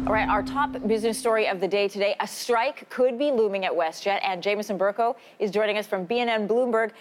All right, our top business story of the day today, a strike could be looming at WestJet, and Jameson Berkow is joining us from BNN Bloomberg.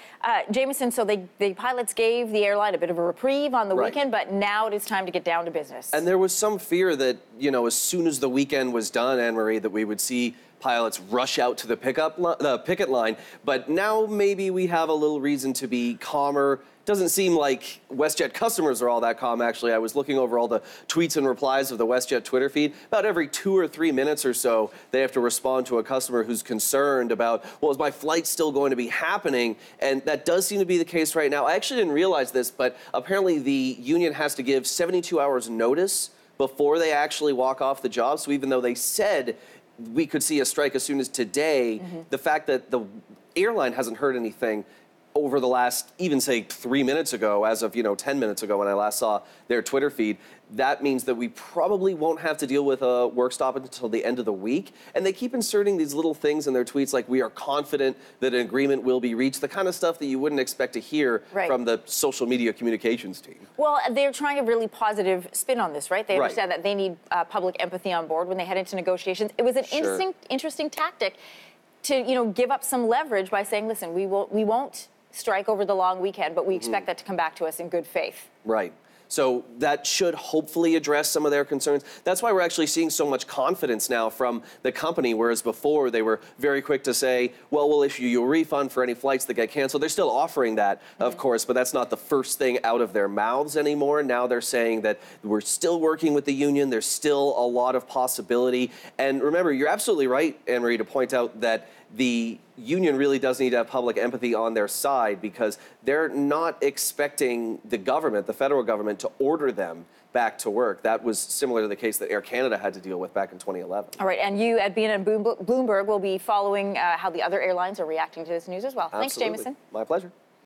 Jameson, so the pilots gave the airline a bit of a reprieve on the weekend, but now it is time to get down to business. And there was some fear that, as soon as the weekend was done, Anne-Marie, that we would see pilots rush out to the picket line. But now maybe we have a little reason to be calmer. Doesn't seem like WestJet customers are all that calm, actually. I was looking over all the tweets and replies of the WestJet Twitter feed. About every 2 or 3 minutes or so, they have to respond to a customer who's concerned about, well, is my flight still going to be happening? And that does seem to be the case right now. I actually didn't realize this, but apparently the union has to give 72 hours notice before they actually walk off the job. So even though they said we could see a strike as soon as today, the fact that the airline hasn't heard anything over the last, even say 3 minutes ago, as of 10 minutes ago when I last saw their Twitter feed, that means that we probably won't have to deal with a work stoppage until the end of the week. And they keep inserting these little things in their tweets like, we are confident that an agreement will be reached, the kind of stuff that you wouldn't expect to hear from the social media communications team. Well, they're trying a really positive spin on this, right? They understand that they need public empathy on board when they head into negotiations. It was an interesting tactic to, give up some leverage by saying, listen, we won't strike over the long weekend, but we expect that to come back to us in good faith. Right. So that should hopefully address some of their concerns. That's why we're actually seeing so much confidence now from the company, whereas before they were very quick to say, well, we'll issue you a refund for any flights that get canceled. They're still offering that, of course, but that's not the first thing out of their mouths anymore. Now they're saying that we're still working with the union. There's still a lot of possibility. And remember, you're absolutely right, Anne-Marie, to point out that the union really does need to have public empathy on their side because they're not expecting the government, the federal government, to order them back to work. That was similar to the case that Air Canada had to deal with back in 2011. All right, and you at BNN Bloomberg will be following how the other airlines are reacting to this news as well. Absolutely. Thanks, Jameson. My pleasure.